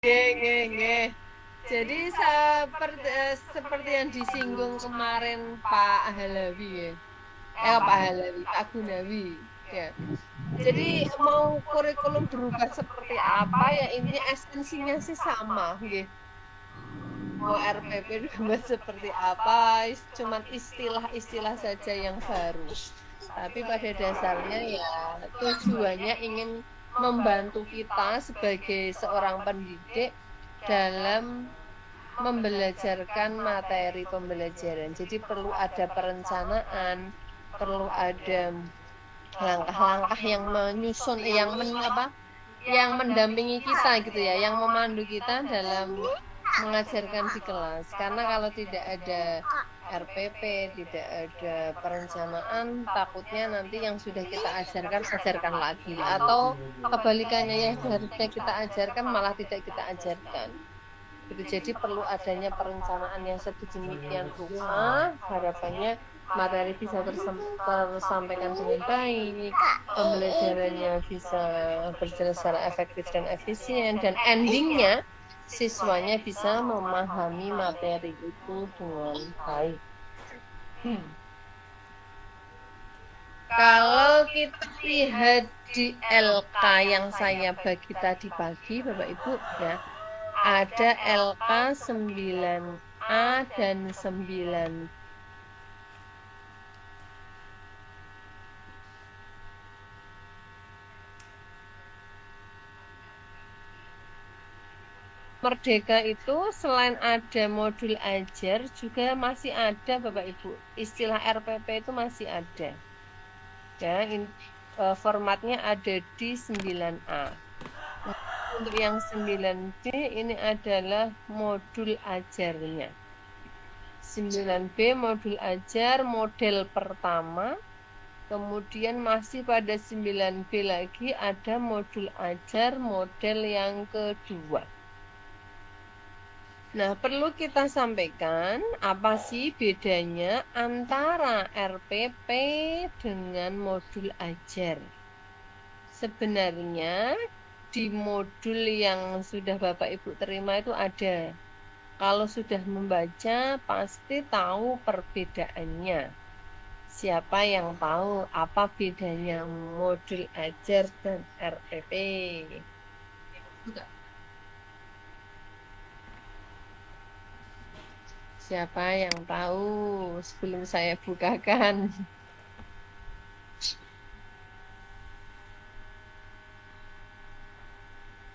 Nggih. Jadi seperti yang disinggung kemarin Pak Halawi ya. Pak Halawi, Pak Gunawi. Ya. Jadi mau kurikulum berubah seperti apa ya intinya esensinya sih sama, nggih. Mau RPP berubah seperti apa, cuman istilah-istilah saja yang baru. Tapi pada dasarnya ya tujuannya ingin membantu kita sebagai seorang pendidik dalam membelajarkan materi pembelajaran. Jadi perlu ada perencanaan, perlu ada langkah-langkah yang menyusun, yang mendampingi kita gitu ya, yang memandu kita dalam mengajarkan di kelas. Karena kalau tidak ada RPP, tidak ada perencanaan, takutnya nanti yang sudah kita ajarkan lagi. Atau kebalikannya yang harusnya kita ajarkan malah tidak kita ajarkan. Gitu. Jadi perlu adanya perencanaan yang sedemikian rupa, harapannya materi bisa tersampaikan dengan baik, pembelajarannya bisa berjalan secara efektif dan efisien, dan endingnya siswanya bisa memahami materi itu dengan baik. Kalau kita lihat di LK yang saya bagi tadi pagi, Bapak Ibu, ya, ada LK 9A dan 9. Merdeka itu selain ada modul ajar juga masih ada Bapak Ibu. Istilah RPP itu masih ada. Ya, formatnya ada di 9A. Untuk yang 9D ini adalah modul ajarnya. 9B modul ajar model pertama. Kemudian masih pada 9B lagi ada modul ajar model yang kedua. Nah, perlu kita sampaikan apa sih bedanya antara RPP dengan modul ajar. Sebenarnya di modul yang sudah Bapak Ibu terima itu ada. Kalau sudah membaca pasti tahu perbedaannya. Siapa yang tahu apa bedanya modul ajar dan RPP? Siapa yang tahu sebelum saya bukakan?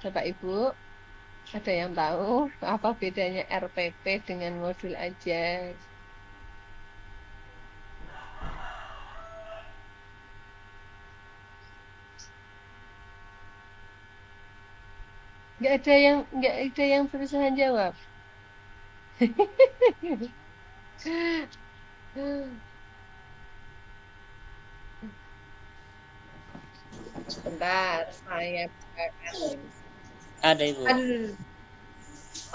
Bapak Ibu, ada yang tahu apa bedanya RPP dengan modul ajar? Nggak ada yang berusaha jawab. Sebentar, saya bukakan. Ada Ibu. Aduh.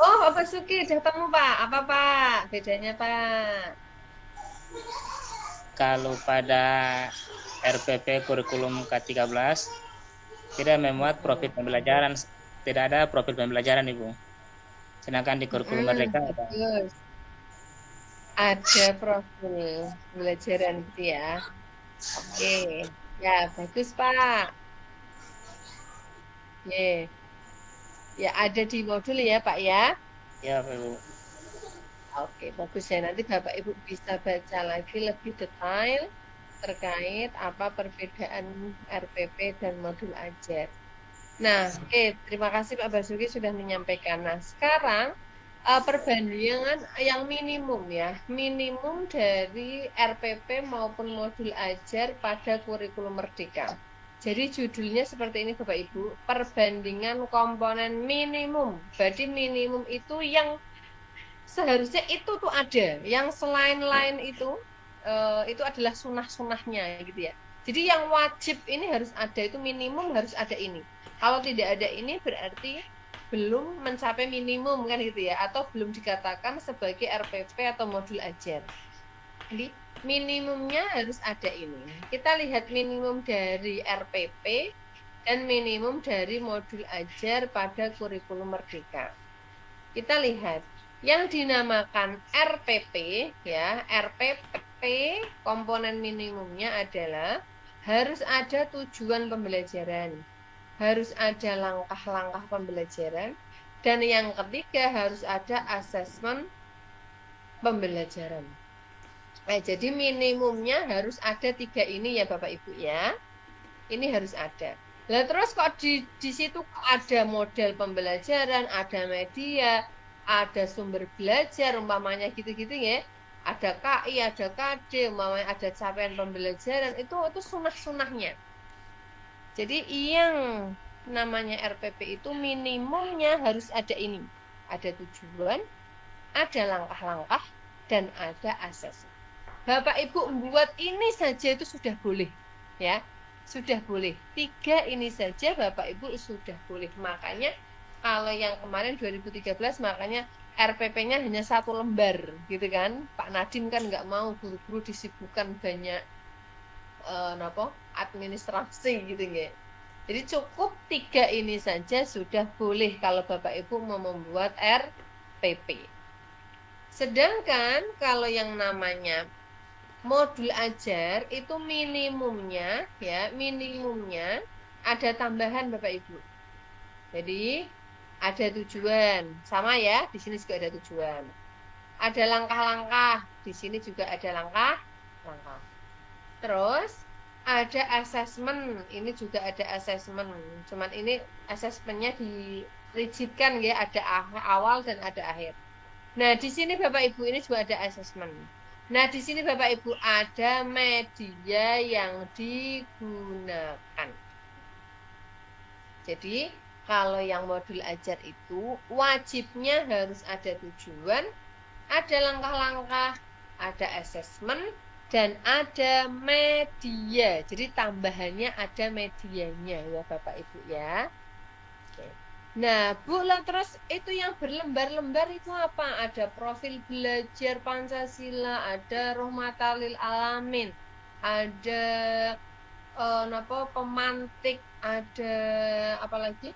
Oh, Pak Basuki, udah temu Pak. Apa Pak? Bedanya Pak? Kalau pada RPP kurikulum K13 tidak memuat profil pembelajaran, tidak ada profil pembelajaran Ibu. Sedangkan di kurikulum Merdeka ada. Bagus. Ada profil pembelajaran gitu ya. Oke. Ya, bagus Pak. Ye. Ya, ada di modul ya Pak ya. Ya Ibu. Oke, bagus ya. Nanti Bapak Ibu bisa baca lagi lebih detail terkait apa perbedaan RPP dan modul ajar. Nah, oke, terima kasih Pak Basuki sudah menyampaikan. Nah, sekarang perbandingan yang minimum ya, minimum dari RPP maupun modul ajar pada kurikulum Merdeka. Jadi judulnya seperti ini Bapak Ibu, perbandingan komponen minimum. Berarti minimum itu yang seharusnya itu tuh ada, yang selain lain itu adalah sunah-sunahnya gitu ya. Jadi yang wajib ini harus ada, itu minimum harus ada ini. Kalau tidak ada ini berarti belum mencapai minimum kan gitu ya, atau belum dikatakan sebagai RPP atau modul ajar. Jadi minimumnya harus ada ini. Kita lihat minimum dari RPP dan minimum dari modul ajar pada kurikulum Merdeka. Kita lihat yang dinamakan RPP ya, RPP komponen minimumnya adalah harus ada tujuan pembelajaran, harus ada langkah-langkah pembelajaran, dan yang ketiga harus ada asesmen pembelajaran. Jadi minimumnya harus ada 3 ini ya Bapak Ibu ya. Ini harus ada. Lah terus kok di situ ada model pembelajaran, ada media, ada sumber belajar, umpamanya gitu-gitu ya. Ada KI, ada KD, umpamanya ada capaian pembelajaran, itu sunah-sunahnya. Jadi yang namanya RPP itu minimumnya harus ada ini. Ada tujuan, ada langkah-langkah, dan ada asesmen. Bapak Ibu membuat ini saja itu sudah boleh, ya, sudah boleh. 3 ini saja Bapak Ibu sudah boleh. Makanya kalau yang kemarin 2013 makanya RPP-nya hanya 1 lembar, gitu kan? Pak Nadiem kan nggak mau guru-guru disibukkan banyak administrasi gitu ya. Jadi cukup 3 ini saja sudah boleh kalau Bapak Ibu mau membuat RPP. Sedangkan kalau yang namanya modul ajar itu minimumnya ya, minimumnya ada tambahan Bapak Ibu. Jadi ada tujuan, sama ya, di sini juga ada tujuan. Ada langkah-langkah, di sini juga ada langkah-langkah. Terus ada asesmen, ini juga ada asesmen. Cuman ini asesmennya dirigidkan ya, ada awal dan ada akhir. Nah, di sini Bapak Ibu ini juga ada asesmen. Nah, di sini Bapak Ibu ada media yang digunakan. Jadi, kalau yang modul ajar itu wajibnya harus ada tujuan, ada langkah-langkah, ada asesmen, dan ada media. Jadi tambahannya ada medianya ya Bapak Ibu ya. Oke. Nah, Bu, lah terus itu yang berlembar-lembar itu apa? Ada profil belajar Pancasila, ada Rahmatal lil Alamin, ada pemantik, ada apa lagi?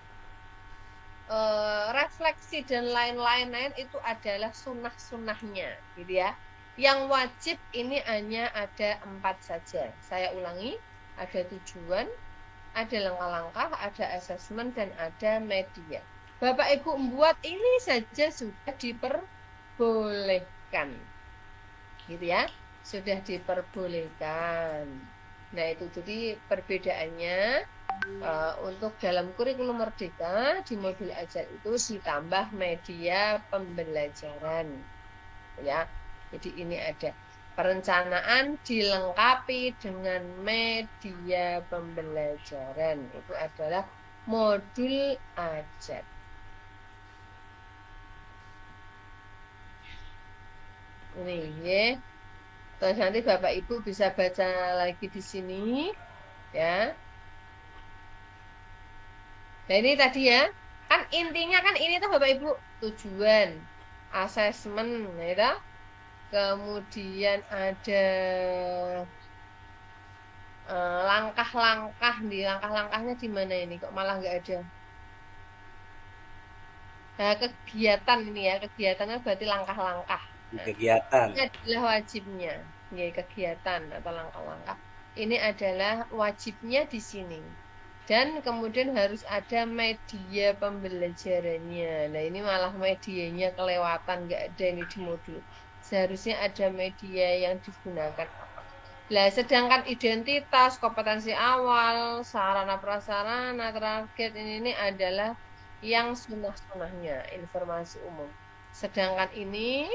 Refleksi dan lain-lain itu adalah sunah-sunahnya, gitu ya. Yang wajib ini hanya ada 4 saja. Saya ulangi, ada tujuan, ada langkah-langkah, ada asesmen, dan ada media. Bapak Ibu membuat ini saja sudah diperbolehkan, gitu ya, sudah diperbolehkan. Nah itu jadi perbedaannya. Untuk dalam kurikulum Merdeka di modul ajar itu ditambah media pembelajaran ya. Jadi ini ada perencanaan dilengkapi dengan media pembelajaran, itu adalah modul ajar. Ini ya. Terus nanti Bapak Ibu bisa baca lagi di sini ya. Nah ini tadi ya, kan intinya kan ini tuh Bapak Ibu, tujuan, asesmen, ya, kemudian ada langkah-langkah, di langkah-langkahnya di mana ini? Kok malah nggak ada? Nah, kegiatan ini ya, kegiatannya berarti langkah-langkah. Nah, Kegiatan. ini adalah wajibnya, ya, kegiatan atau langkah-langkah. Ini adalah wajibnya di sini. Dan kemudian harus ada media pembelajarannya. Nah ini malah medianya kelewatan, nggak ada ini di modul. Seharusnya ada media yang digunakan. Nah sedangkan identitas, kompetensi awal, sarana prasarana, target ini adalah yang sunah-sunahnya, informasi umum. Sedangkan ini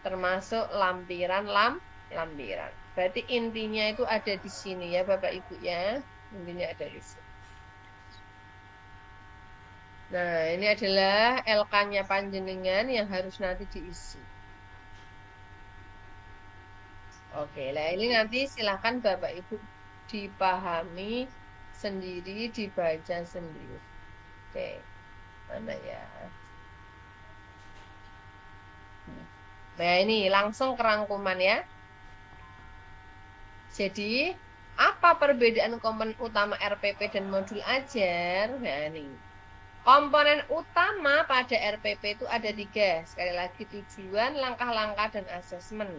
termasuk lampiran. Berarti intinya itu ada di sini ya Bapak Ibu ya. Intinya ada di sini. Nah, ini adalah LK-nya panjenengan yang harus nanti diisi. Oke, nah ini nanti silahkan Bapak Ibu dipahami sendiri, dibaca sendiri. Oke, mana ya? Nah, ini langsung ke rangkuman ya. Jadi, apa Apa perbedaan komponen utama RPP dan modul ajar? Nah, ini. Komponen utama pada RPP itu ada 3. Sekali lagi tujuan, langkah-langkah, dan asesmen.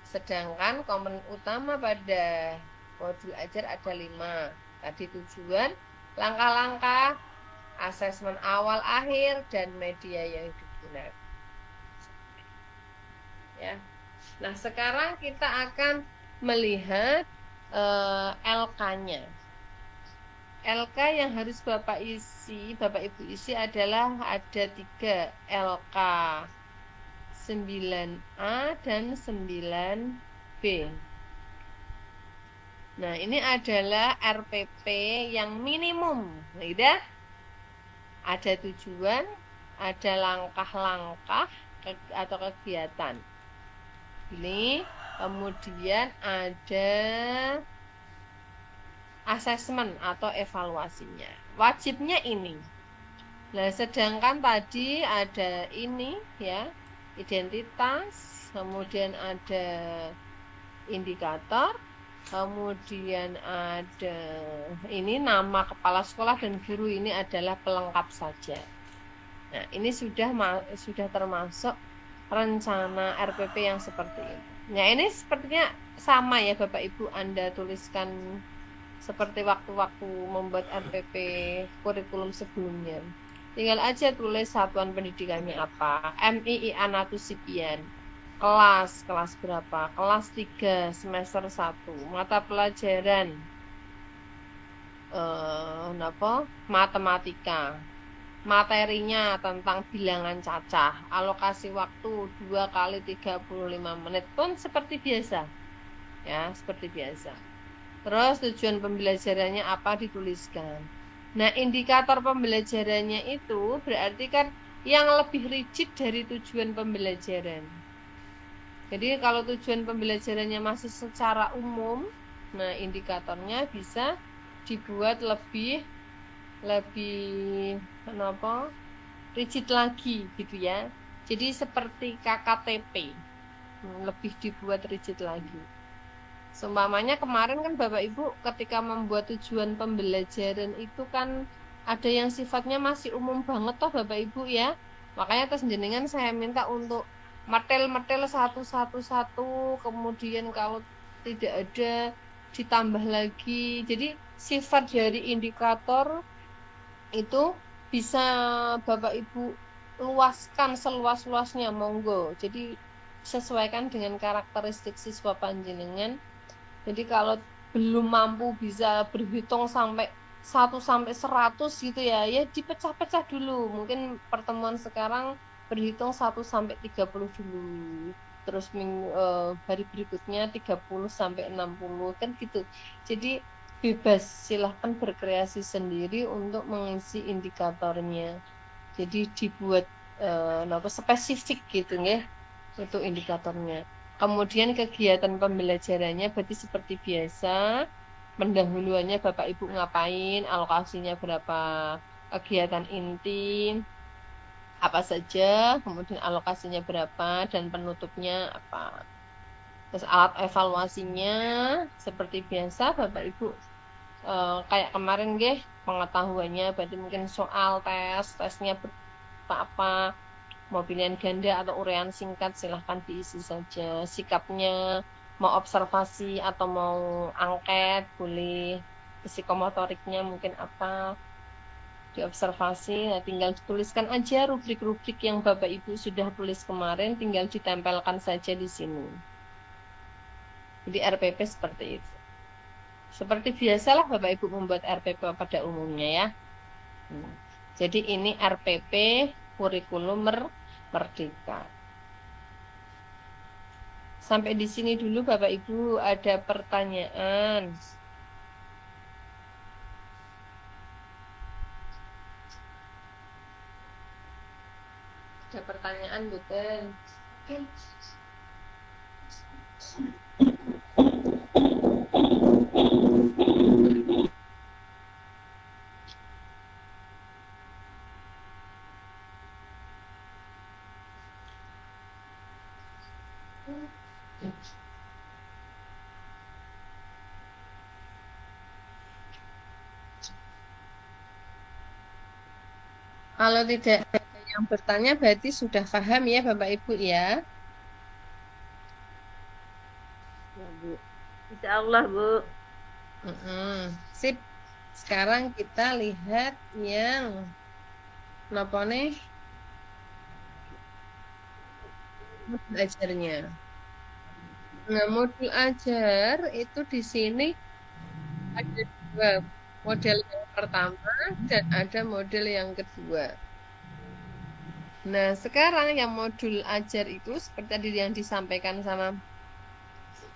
Sedangkan komponen utama pada modul ajar ada 5. Tadi tujuan, langkah-langkah, asesmen awal akhir, dan media yang digunakan. Ya. Nah, sekarang kita akan melihat LK-nya. LK yang harus Bapak Ibu isi adalah ada 3 LK 9A dan 9B. Nah, ini adalah RPP yang minimum. Nah, ada tujuan, ada langkah-langkah atau kegiatan. Ini kemudian ada asesmen atau evaluasinya. Wajibnya ini. Nah, sedangkan tadi ada ini ya, identitas, kemudian ada indikator, kemudian ada ini nama kepala sekolah dan guru, ini adalah pelengkap saja. Nah, ini sudah termasuk rencana RPP yang seperti ini. Nah, ini sepertinya sama ya Bapak Ibu, Anda tuliskan seperti waktu-waktu membuat RPP kurikulum sebelumnya. Tinggal aja tulis satuan pendidikannya apa, MII Anatusipian, kelas berapa, kelas 3 semester 1, mata pelajaran matematika, materinya tentang bilangan cacah, alokasi waktu 2 kali 35 menit pun seperti biasa. Ya, seperti biasa. Terus tujuan pembelajarannya apa dituliskan. Nah, indikator pembelajarannya itu berarti kan yang lebih rigid dari tujuan pembelajaran. Jadi kalau tujuan pembelajarannya masih secara umum, nah indikatornya bisa dibuat lebih rigid lagi gitu ya. Jadi seperti KKTP, lebih dibuat rigid lagi. Seumpamanya kemarin kan Bapak Ibu ketika membuat tujuan pembelajaran itu kan ada yang sifatnya masih umum banget toh Bapak Ibu ya. Makanya atas jenengan saya minta untuk metel satu, kemudian kalau tidak ada ditambah lagi. Jadi sifat dari indikator itu bisa Bapak Ibu luaskan seluas-luasnya, monggo. Jadi sesuaikan dengan karakteristik siswa panjenengan. Jadi kalau belum mampu bisa berhitung sampai 1 sampai 100 gitu ya, ya dipecah-pecah dulu. Mungkin pertemuan sekarang berhitung 1 sampai 30 dulu. Terus hari berikutnya 30 sampai 60 kan gitu. Jadi bebas, silahkan berkreasi sendiri untuk mengisi indikatornya. Jadi dibuat spesifik gitu ya untuk indikatornya. Kemudian kegiatan pembelajarannya berarti seperti biasa, pendahuluannya Bapak Ibu ngapain, alokasinya berapa, kegiatan inti apa saja, kemudian alokasinya berapa, dan penutupnya apa. Terus alat evaluasinya seperti biasa Bapak Ibu kayak kemarin pengetahuannya berarti mungkin soal tesnya apa, mau pilihan ganda atau urean singkat silahkan diisi saja. Sikapnya mau observasi atau mau angket boleh. Psikomotoriknya mungkin apa, diobservasi. Nah, tinggal dituliskan aja rubrik-rubrik yang Bapak Ibu sudah tulis kemarin, tinggal ditempelkan saja di sini. Jadi RPP seperti itu. Seperti biasalah Bapak Ibu membuat RPP pada umumnya ya. Jadi ini RPP kurikulum merdeka. Sampai di sini dulu Bapak Ibu, ada pertanyaan? Ada pertanyaan betul? Kalau tidak ada yang bertanya berarti sudah paham ya Bapak Ibu ya. Ya, Bu. Insya Allah, Bu. Sip. Sekarang kita lihat yang apa nih? Modul ajarnya. Nah, modul ajar itu di sini ada dua. Model yang pertama dan ada model yang kedua. Nah, sekarang yang modul ajar itu seperti tadi yang disampaikan sama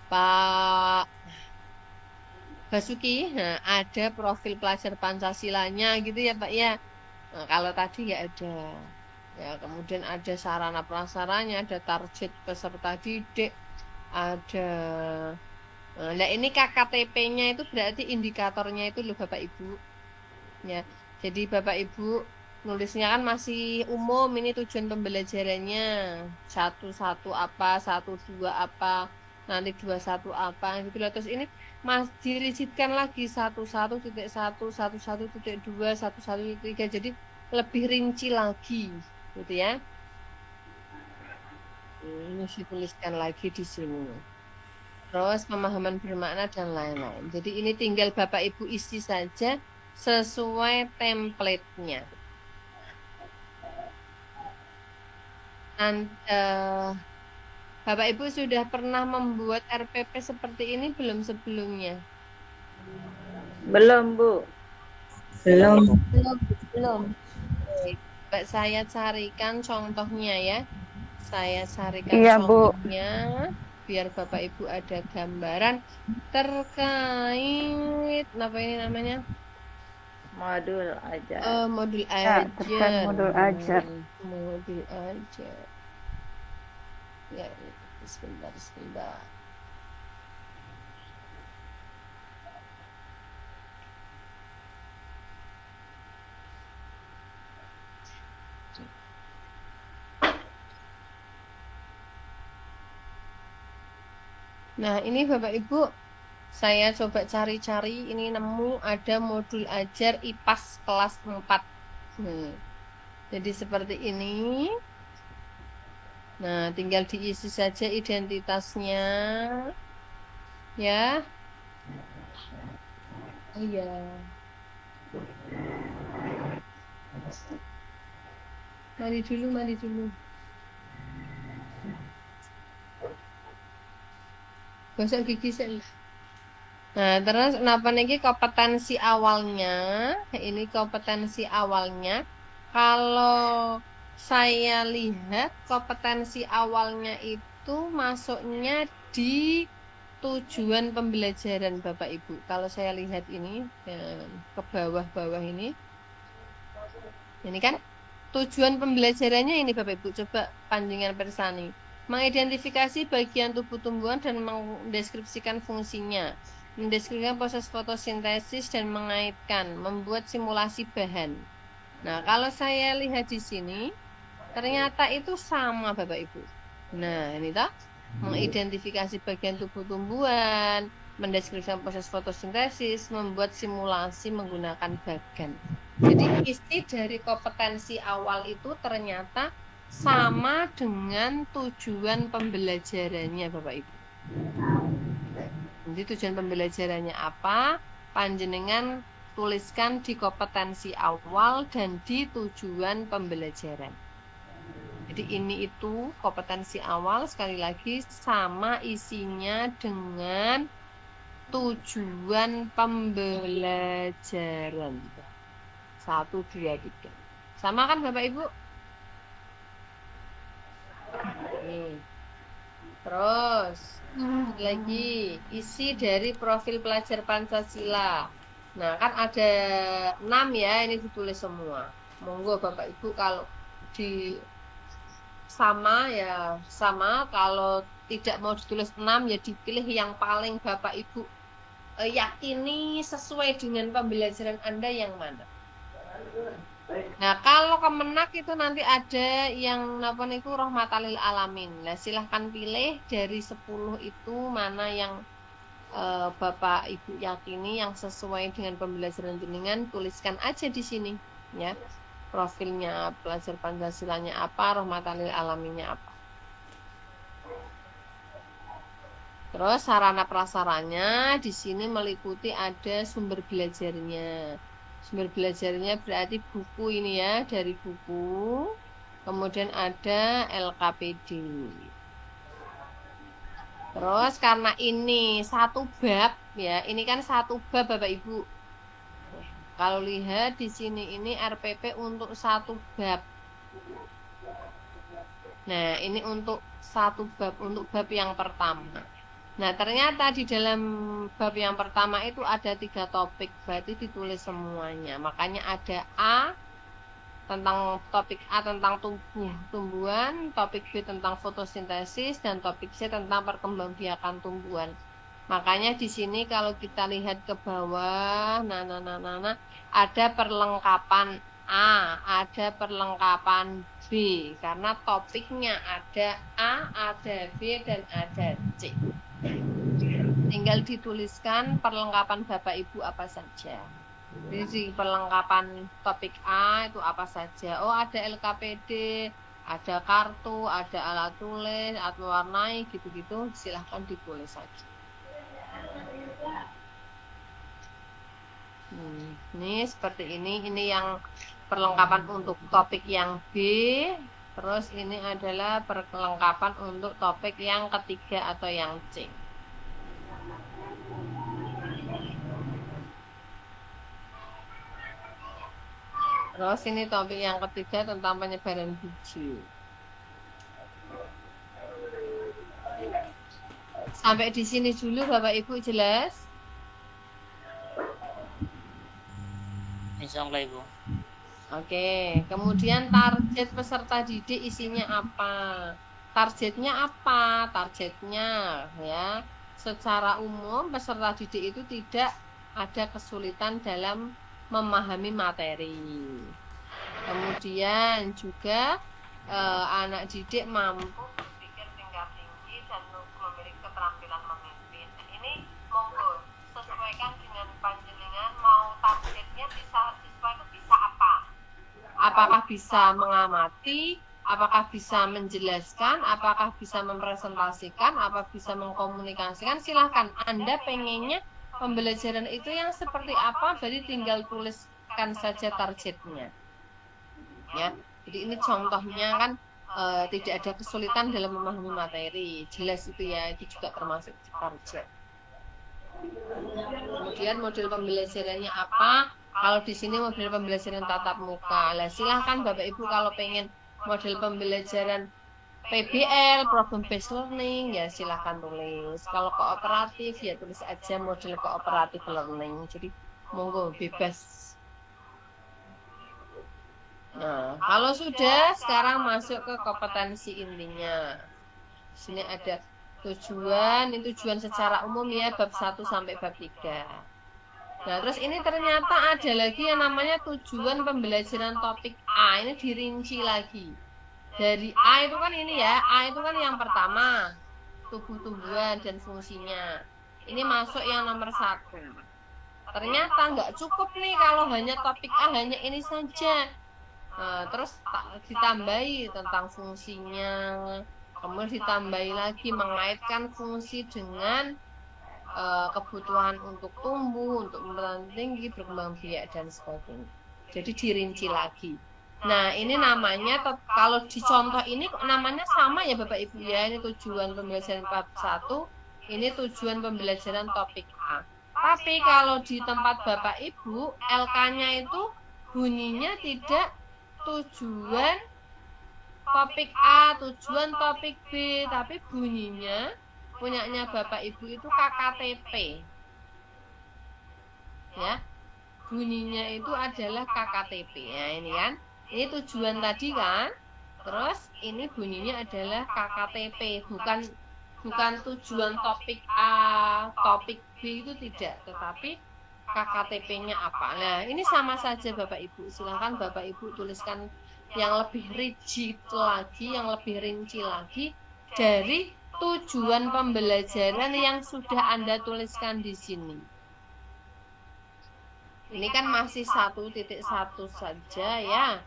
Pak Basuki. Nah, ada profil pelajar Pancasilanya gitu ya, Pak ya. Nah, kalau tadi ya ada. Ya, kemudian ada sarana prasaranya, ada target peserta didik, ada. Nah, ini KKTP-nya itu berarti indikatornya itu loh Bapak Ibu. Ya, jadi Bapak Ibu nulisnya kan masih umum, ini tujuan pembelajarannya. Satu apa, satu dua apa, nanti dua satu apa gitu loh. Terus ini mas dirigitkan lagi satu titik dua satu titik tiga, jadi lebih rinci lagi gitu ya. Ini dituliskan lagi di sini. Terus pemahaman bermakna dan lain-lain. Jadi ini tinggal Bapak Ibu isi saja sesuai template-nya. Bapak Ibu sudah pernah membuat RPP seperti ini belum sebelumnya? Belum, Bu. Belum, Bu. Belum. Baik. Saya carikan contohnya ya. Saya carikan Iya, Bu. contohnya biar Bapak Ibu ada gambaran terkait apa ini namanya? Modul ajar. Modul Ya, terkait ajar. modul ajar. Modul ajar. Ya, sebentar, sebentar. Nah, ini Bapak Ibu, saya coba cari-cari, ini nemu ada modul ajar IPAS kelas 4. Jadi seperti ini. Nah, tinggal diisi saja identitasnya. Ya. Oh iya. Mari dulu, mari dulu. Gosok gigi saya. Nah, terus kenapa nih kompetensi awalnya? Ini kompetensi awalnya. Kalau saya lihat kompetensi awalnya itu masuknya di tujuan pembelajaran Bapak Ibu. Kalau saya lihat ini ke bawah-bawah ini kan tujuan pembelajarannya ini Bapak Ibu. Coba panjangan persani. Mengidentifikasi bagian tubuh tumbuhan dan mendeskripsikan fungsinya. Mendeskripsikan proses fotosintesis dan mengaitkan, membuat simulasi bahan. Nah, kalau saya lihat di sini, ternyata itu sama Bapak Ibu. Nah, ini toh, mengidentifikasi bagian tubuh tumbuhan, mendeskripsikan proses fotosintesis, membuat simulasi menggunakan bagan. Jadi isi dari kompetensi awal itu ternyata sama dengan tujuan pembelajarannya Bapak Ibu. Jadi tujuan pembelajarannya apa? Panjenengan tuliskan di kompetensi awal dan di tujuan pembelajaran. Jadi ini itu kompetensi awal sekali lagi sama isinya dengan tujuan pembelajaran. 1, 2, 3. Sama kan Bapak Ibu? Nih. Terus lagi isi dari profil pelajar Pancasila. Nah, kan ada 6 ya, ini ditulis semua. Monggo Bapak Ibu kalau di sama ya sama, kalau tidak mau ditulis 6 ya dipilih yang paling Bapak Ibu yakini sesuai dengan pembelajaran Anda yang mana. Nah, kalau Kemenak itu nanti ada yang apa niku rahmatalil alamin. Nah, silahkan pilih dari 10 itu mana yang Bapak Ibu yakini yang sesuai dengan pembelajaran jenengan, tuliskan aja di sini ya. profilnya pelajar Pancasilanya apa, rahmatan lil alaminnya apa. Terus sarana prasaranya di sini meliputi ada sumber belajarnya. Sumber belajarnya berarti buku ini ya, dari buku. Kemudian ada LKPD. Terus karena ini satu bab ya, ini kan satu bab Bapak Ibu. Kalau lihat di sini ini RPP untuk satu bab. Nah, ini untuk satu bab, untuk bab yang pertama. Nah, ternyata di dalam bab yang pertama itu ada 3 topik, berarti ditulis semuanya. Makanya ada A tentang topik A tentang tumbuhan, topik B tentang fotosintesis, dan topik C tentang perkembangbiakan tumbuhan. Makanya di sini kalau kita lihat ke bawah, ada perlengkapan A, ada perlengkapan B, karena topiknya ada A, ada B, dan ada C. Tinggal dituliskan perlengkapan Bapak Ibu apa saja. Jadi perlengkapan topik A itu apa saja? Oh, ada LKPD, ada kartu, ada alat tulis, alat mewarnai, gitu-gitu. Silahkan ditulis saja. Ini seperti ini. Ini yang perlengkapan untuk topik yang B. Terus ini adalah perlengkapan untuk topik yang ketiga atau yang C. Terus ini topik yang ketiga tentang penyebaran biji. Sampai di sini dulu Bapak Ibu jelas? Insya Allah Ibu. Oke, kemudian target peserta didik isinya apa? Targetnya apa? Targetnya ya, secara umum peserta didik itu tidak ada kesulitan dalam memahami materi. Kemudian juga anak didik mampu berpikir tingkat tinggi dan memiliki keterampilan memimpin. Dan ini monggo sesuaikan dengan panjenengan, mau targetnya siswa itu bisa apa? Apakah bisa mengamati? Apakah bisa menjelaskan? Apakah bisa mempresentasikan? Apa bisa mengkomunikasikan? Silahkan. Anda pengennya pembelajaran itu yang seperti apa? Jadi tinggal tuliskan saja targetnya. Ya, jadi ini contohnya kan tidak ada kesulitan dalam memahami materi. Jelas itu ya, itu juga termasuk target. Kemudian model pembelajarannya apa? Kalau di sini model pembelajaran tatap muka. Lah silahkan Bapak Ibu kalau pengen model pembelajaran PBL, problem based learning, ya silahkan tulis. Kalau kooperatif ya tulis aja model kooperatif learning. Jadi monggo bebas. Nah, kalau sudah sekarang masuk ke kompetensi intinya. Di sini ada tujuan, ini tujuan secara umum ya bab 1 sampai bab 3. Nah, terus ini ternyata ada lagi yang namanya tujuan pembelajaran topik A. Ini dirinci lagi. Dari A itu kan ini ya, A itu kan yang pertama, tumbuh-tumbuhan dan fungsinya. Ini masuk yang nomor 1. Ternyata nggak cukup nih kalau hanya topik A, hanya ini saja. Terus ditambahi tentang fungsinya, kemudian ditambahi lagi mengaitkan fungsi dengan kebutuhan untuk tumbuh, untuk berkembang tinggi, berkembang biak dan sebagainya. Jadi dirinci lagi. Nah, ini namanya kalau di contoh ini namanya sama ya Bapak Ibu ya. Ini tujuan pembelajaran bab 1, ini tujuan pembelajaran topik A. Tapi kalau di tempat Bapak Ibu, LK-nya itu bunyinya tidak tujuan topik A, tujuan topik B, tapi bunyinya punyanya Bapak Ibu itu KKTP. Ya. Bunyinya itu adalah KKTP. Ya, ini kan. Ini tujuan tadi kan. Terus ini bunyinya adalah KKTP, bukan tujuan topik A, topik B itu tidak, tetapi KKTP-nya apa. Nah, ini sama saja Bapak Ibu. Silakan Bapak Ibu tuliskan yang lebih rigid lagi, yang lebih rinci lagi dari tujuan pembelajaran yang sudah Anda tuliskan di sini. Ini kan masih 1.1 saja ya.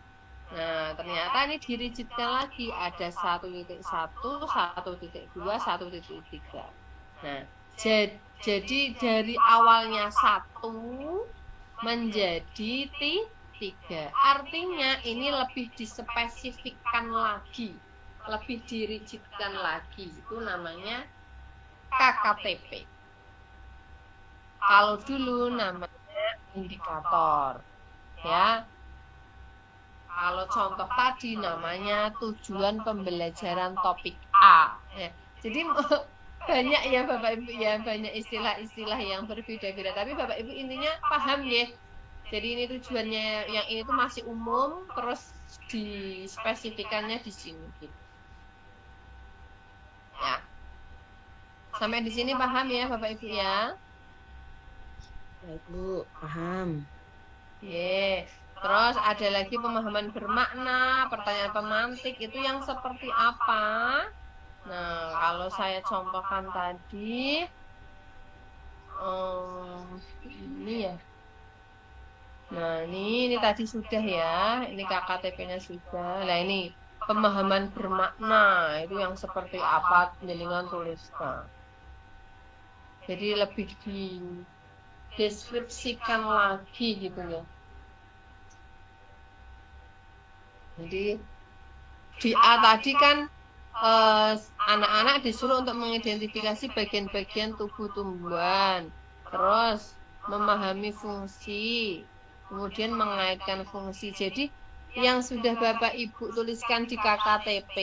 Nah, ternyata ini dirigitkan lagi, ada 1.1, 1.2, 1.3. Nah, jadi dari awalnya 1 menjadi 3. Artinya ini lebih dispesifikkan lagi, lebih dirigitkan lagi. Itu namanya KKTP. Kalau dulu namanya indikator, ya. Kalau contoh tadi namanya tujuan pembelajaran topik A. Ya. Jadi banyak ya Bapak Ibu ya, banyak istilah-istilah yang berbeda-beda. Tapi Bapak Ibu intinya paham ya. Jadi ini tujuannya yang ini tuh masih umum, terus dispesifikannya di sini. Ya. Sampai di sini paham ya Bapak Ibu ya? Baik Bu, paham. Yes. Terus ada lagi pemahaman bermakna, pertanyaan pemantik itu yang seperti apa? Nah, kalau saya contohkan tadi, ini ya. Nah, ini tadi sudah ya, ini KKTP-nya sudah. Nah, ini pemahaman bermakna itu yang seperti apa? Jenengan tuliskan. Jadi lebih dideskripsikan lagi gitu ya. Jadi di A tadi kan anak-anak disuruh untuk mengidentifikasi bagian-bagian tubuh tumbuhan, terus memahami fungsi, kemudian mengaitkan fungsi. Jadi yang sudah Bapak Ibu tuliskan di KKTP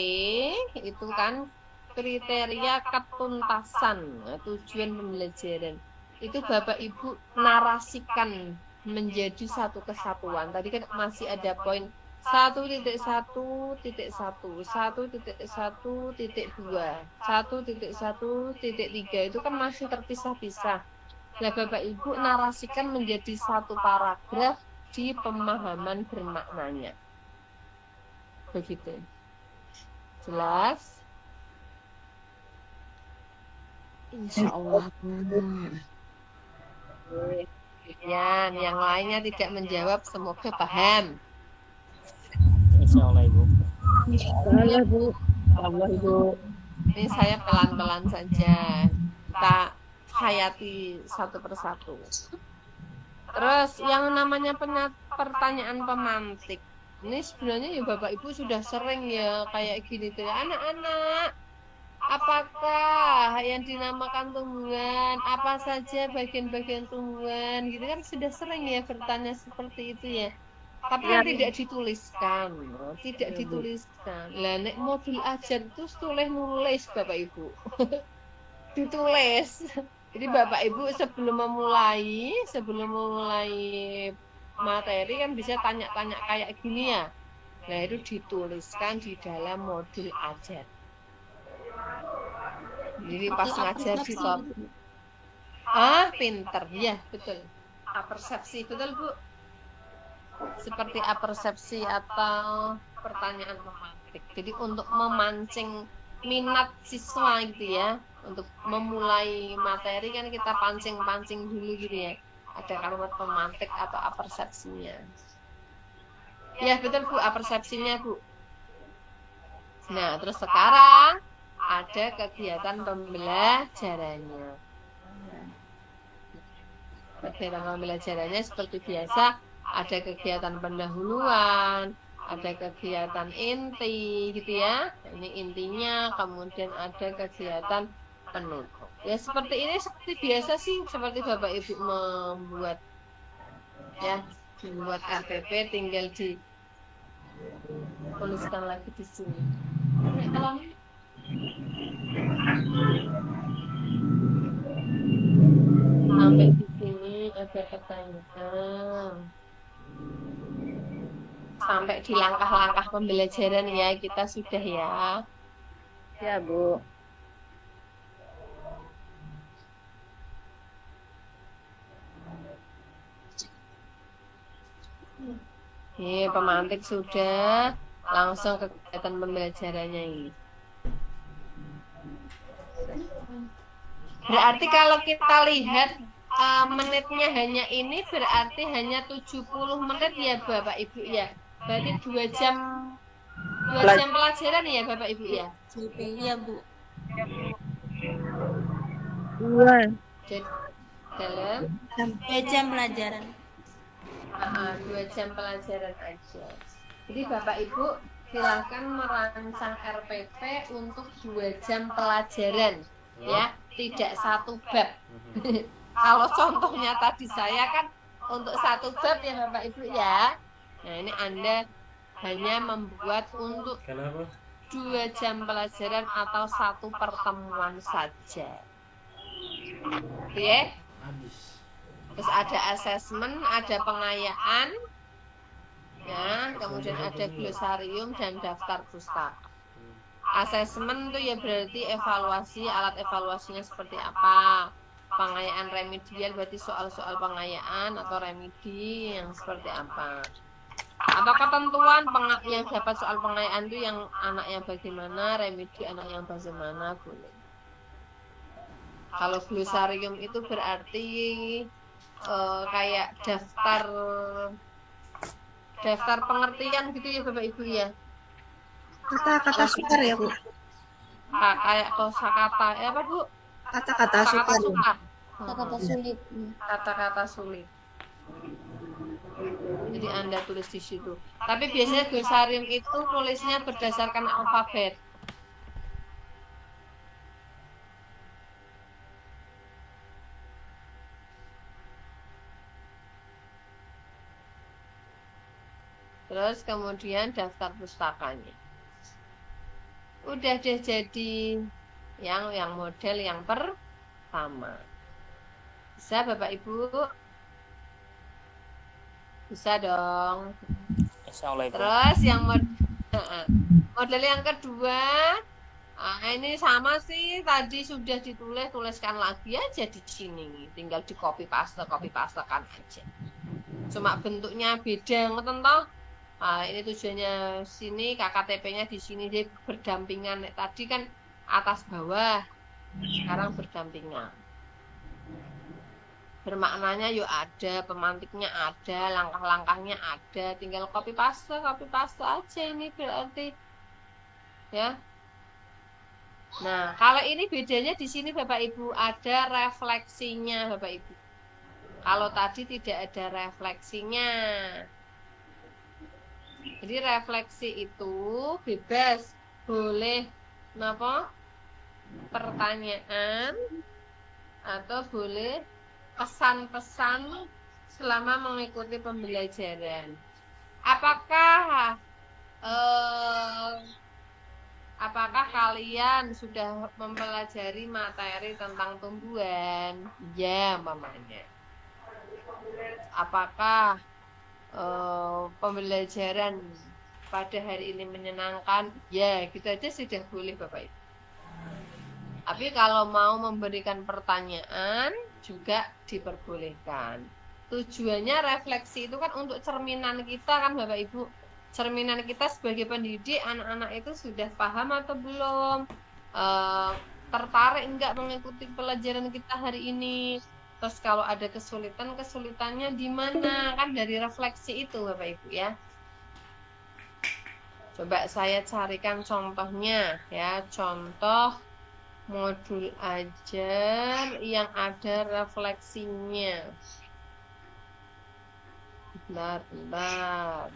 itu kan kriteria ketuntasan tujuan pembelajaran. Itu Bapak Ibu narasikan menjadi satu kesatuan. Tadi kan masih ada poin 1.1.1, 1.1.2, 1.1.3 itu kan masih terpisah-pisah. Nah, Bapak Ibu narasikan menjadi satu paragraf di pemahaman bermaknanya. Begitu. Jelas? Insya Allah. Yang lainnya tidak menjawab, semoga paham. Insya Allah Ibu. Allah Bu. Allah Ibu. Ini saya pelan-pelan saja. Kita hayati satu persatu. Terus yang namanya pertanyaan pemantik. Ini sebenarnya ya Bapak Ibu sudah sering ya kayak gini tuh. Anak-anak, apakah yang dinamakan tumbuhan? Apa saja bagian-bagian tumbuhan? Gitu kan sudah sering ya bertanya seperti itu ya. Tapi kan tidak dituliskan, tidak dituliskan. Lah nek modul ajar itu nulis Bapak Ibu. Ditulis. Jadi Bapak Ibu sebelum memulai materi kan bisa tanya-tanya kayak gini ya. Nah, itu dituliskan di dalam modul ajar. Jadi pas ngajar di top. Pinter. Ya, betul. Persepsi, betul Bu. Seperti apersepsi atau pertanyaan pemantik. Jadi untuk memancing minat siswa gitu ya, untuk memulai materi kan kita pancing-pancing dulu gitu ya. Ada kalimat pemantik atau apersepsinya. Ya betul Bu, apersepsinya Bu. Nah terus sekarang ada kegiatan pembelajarannya. Kegiatan pembelajarannya seperti biasa. Ada kegiatan pendahuluan, ada kegiatan inti gitu ya. Ini intinya, kemudian ada kegiatan penutup. Ya seperti ini seperti biasa sih, seperti Bapak Ibu membuat RPP tinggal dituliskan lagi di sini. Sampai di sini ada pertanyaan. Sampai di langkah-langkah pembelajaran ya kita sudah ya. Ya Bu. Pemantik sudah, langsung ke kegiatan pembelajarannya ini. Berarti kalau kita lihat menitnya hanya ini berarti hanya 70 menit ya Bapak Ibu ya. Berarti 2 jam pelajaran ya Bapak Ibu ya? Iya, Bu. Iya. Jadi dalam 2 jam pelajaran. 2 jam pelajaran aja. Jadi Bapak Ibu silakan merancang RPP untuk 2 jam pelajaran ya, tidak 1 bab. Kalau contohnya tadi saya kan untuk 1 bab ya Bapak Ibu ya. Nah ini Anda hanya membuat untuk 2 jam pelajaran atau 1 pertemuan saja. Oke? Terus ada asesmen, ada pengayaan, ya, kemudian ada glosarium dan daftar pustaka. Asesmen itu ya berarti evaluasi, alat evaluasinya seperti apa. Pengayaan remedial berarti soal-soal pengayaan atau remedi yang seperti apa. Atau ketentuan yang dapat soal pengayaan itu yang anak yang bagaimana, remedi anak yang bagaimana, boleh. Kalau glosarium itu berarti kayak daftar pengertian gitu ya Bapak Ibu ya. Kata-kata sukar ya, Bu. Kayak kosakata ya apa Bu? Kata-kata sukar. Kata-kata sulit. Kata-kata sulit. Jadi Anda tulis di situ. Tapi biasanya glosarium itu nulisnya berdasarkan alfabet. Terus kemudian daftar pustakanya. Udah deh jadi yang model yang pertama. Bisa Bapak Ibu? Bisa dong. Assalamualaikum. Terus yang model yang kedua, ini sama sih, tadi sudah tuliskan lagi aja di sini. Tinggal di copy pastekan aja. Cuma bentuknya beda, ngoten toh? Ini tujuannya sini, KKTP-nya di sini dia berdampingan. Tadi kan atas bawah, sekarang berdampingan. Bermaknanya yuk ada, pemantiknya ada, langkah-langkahnya ada, tinggal copy paste aja ini berarti ya. Nah, kalau ini bedanya di sini Bapak Ibu ada refleksinya Bapak Ibu. Kalau tadi tidak ada refleksinya. Jadi refleksi itu bebas, boleh pertanyaan atau boleh pesan-pesan selama mengikuti pembelajaran. Apakah kalian sudah mempelajari materi tentang tumbuhan? Ya, umpamanya. Apakah pembelajaran pada hari ini menyenangkan? Ya, gitu aja sudah boleh Bapak Ibu. Tapi kalau mau memberikan pertanyaan juga diperbolehkan. Tujuannya refleksi itu kan untuk cerminan kita kan Bapak Ibu. Cerminan kita sebagai pendidik, anak-anak itu sudah paham atau belum? Tertarik enggak mengikuti pelajaran kita hari ini? Terus kalau ada kesulitannya di mana? Kan dari refleksi itu Bapak Ibu ya. Coba saya carikan contohnya ya, contoh modul ajar yang ada refleksinya. Bentar.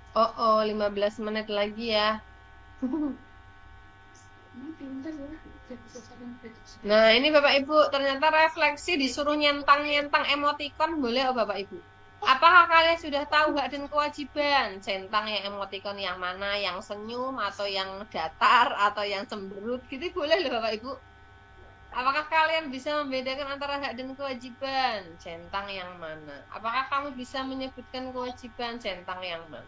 15 menit lagi ya. Nah, ini Bapak Ibu, ternyata refleksi disuruh nyentang-nyentang emotikon boleh Bapak Ibu? Apakah kalian sudah tahu hak dan kewajiban? Centang yang emotikon yang mana? Yang senyum atau yang datar atau yang cemberut gitu boleh loh Bapak Ibu. Apakah kalian bisa membedakan antara hak dan kewajiban? Centang yang mana? Apakah kamu bisa menyebutkan kewajiban? Centang yang mana?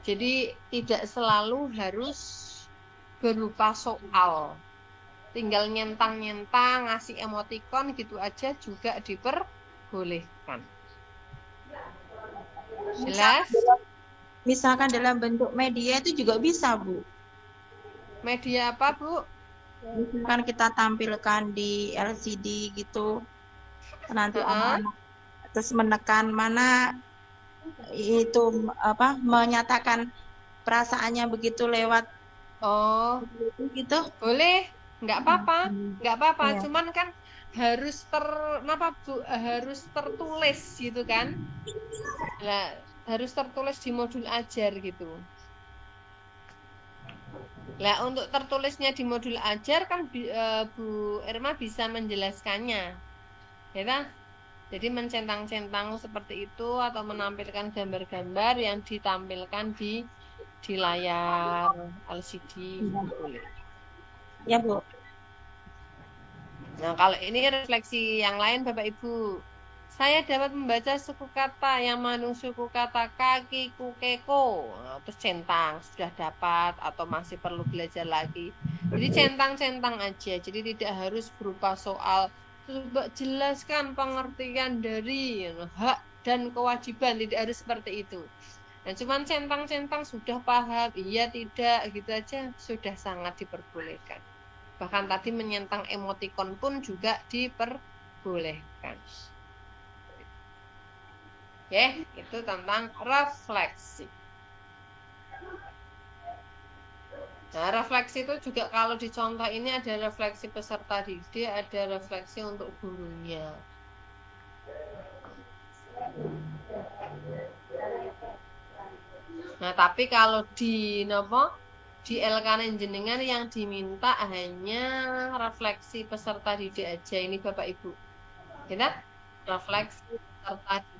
Jadi tidak selalu harus berupa soal. Tinggal nyentang-nyentang, ngasih emotikon gitu aja juga diperbolehkan. Jelas? Misalkan dalam bentuk media itu juga bisa, Bu. Media apa, Bu? Misalkan kita tampilkan di LCD gitu, nanti anak-anak terus menekan mana itu menyatakan perasaannya begitu lewat Oh, gitu. boleh, nggak apa-apa, nggak apa-apa. Iya. Cuman kan harus harus tertulis gitu kan? Nah, harus tertulis di modul ajar gitu. Lah untuk tertulisnya di modul ajar kan Bu Irma bisa menjelaskannya, ya kan? Jadi mencentang-centang seperti itu atau menampilkan gambar-gambar yang ditampilkan di layar LCD boleh. Ya, Bu. Nah, kalau ini refleksi yang lain Bapak Ibu. Saya dapat membaca suku kata yang mengandung suku kata kaki, kukeko. Nah, terus centang, sudah dapat atau masih perlu belajar lagi. Jadi centang-centang aja. Jadi tidak harus berupa soal. Coba jelaskan pengertian dari hak dan kewajiban. Tidak harus seperti itu. Nah, cuman centang-centang sudah paham, iya tidak, gitu aja sudah sangat diperbolehkan. Bahkan tadi menyentang emotikon pun juga diperbolehkan. Oke, itu tentang refleksi. Nah, refleksi itu juga kalau di contoh ini ada refleksi peserta didik, ada refleksi untuk gurunya. Nah, tapi kalau di LKN jenengan yang diminta hanya refleksi peserta didik aja ini Bapak Ibu. Kita refleksi peserta didik.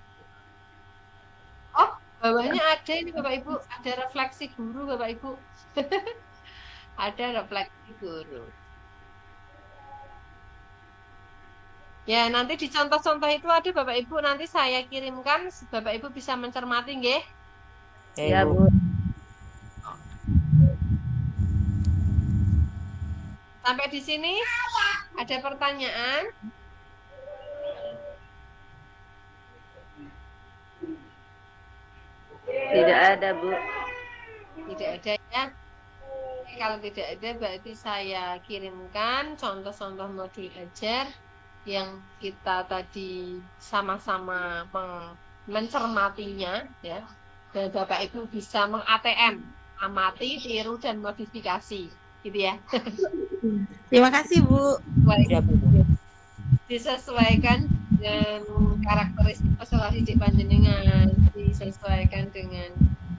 Oh, bawahnya ada ini Bapak Ibu, ada refleksi guru Bapak Ibu. Ada refleksi guru. Ya, nanti di contoh-contoh itu ada Bapak Ibu, nanti saya kirimkan, Bapak Ibu bisa mencermati nggih? Ya, Bu. Sampai di sini ada pertanyaan? Tidak ada, Bu. Tidak ada ya. Kalau tidak ada berarti saya kirimkan contoh-contoh modul ajar yang kita tadi sama-sama mencermatinya ya. Dan Bapak Ibu bisa meng-ATM, amati, tiru dan modifikasi, gitu ya. Terima kasih, Bu. Ya, Bu. Disesuaikan dengan karakteristik peserta didik panjenengan, disesuaikan dengan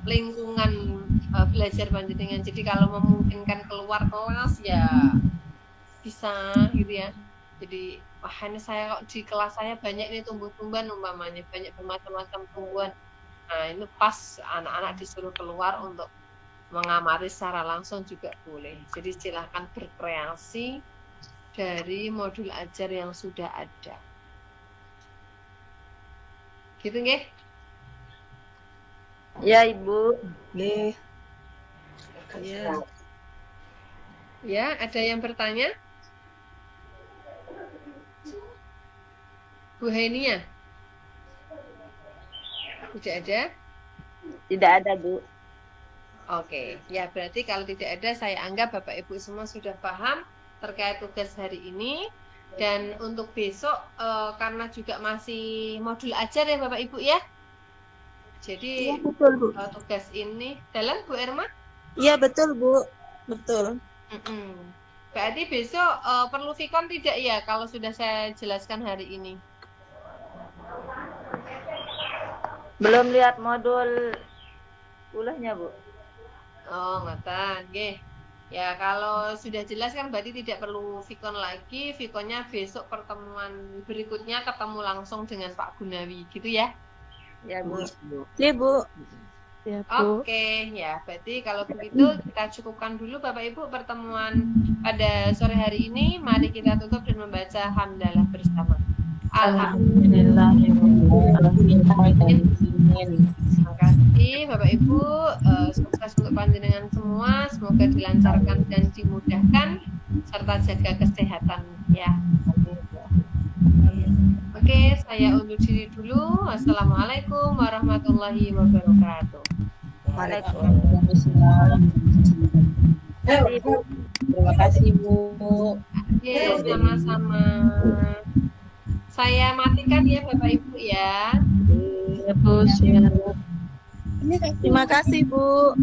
lingkungan belajar panjenengan. Jadi kalau memungkinkan keluar kelas ya bisa gitu ya. Jadi wah ini saya kok di kelas saya banyak ini tumbuh-tumbuhan umpamanya, banyak bermacam-macam tumbuhan. Nah itu pas anak-anak disuruh keluar untuk mengamati secara langsung juga boleh. Jadi silahkan berkreasi dari modul ajar yang sudah ada. Gitu nggih? Ya, Ibu. Nggih. Ya. Ya, ada yang bertanya? Bu Henia? Tidak ada? Tidak ada, Bu. Oke, ya berarti kalau tidak ada saya anggap Bapak Ibu semua sudah paham terkait tugas hari ini. Dan untuk besok karena juga masih modul ajar ya Bapak Ibu ya. Jadi Iya, betul, Bu. tugas ini dalam Bu Irma? Iya, betul, Bu. Betul. Berarti besok perlu Vicon tidak ya kalau sudah saya jelaskan hari ini? Belum lihat modul kuliahnya, Bu. Oh, ngoten, nggih. Ya, kalau sudah jelas kan berarti tidak perlu Vicon lagi. Viconnya besok pertemuan berikutnya ketemu langsung dengan Pak Gunawi, gitu ya? Ya, Bu. Iya, Bu. Ya, Bu. Oke, ya berarti kalau begitu kita cukupkan dulu Bapak Ibu pertemuan pada sore hari ini. Mari kita tutup dan membaca hamdalah bersama. Alhamdulillah. Terima kasih Bapak Ibu, sukses untuk panjenengan semua, semoga dilancarkan dan dimudahkan serta jaga kesehatan ya. Oke, saya undur diri dulu. Wassalamualaikum warahmatullahi wabarakatuh. Waalaikumsalam. Terima kasih, Bu. Oke, sama-sama. Saya matikan ya Bapak Ibu ya. Ya, Bu, siap. Terima kasih, Bu.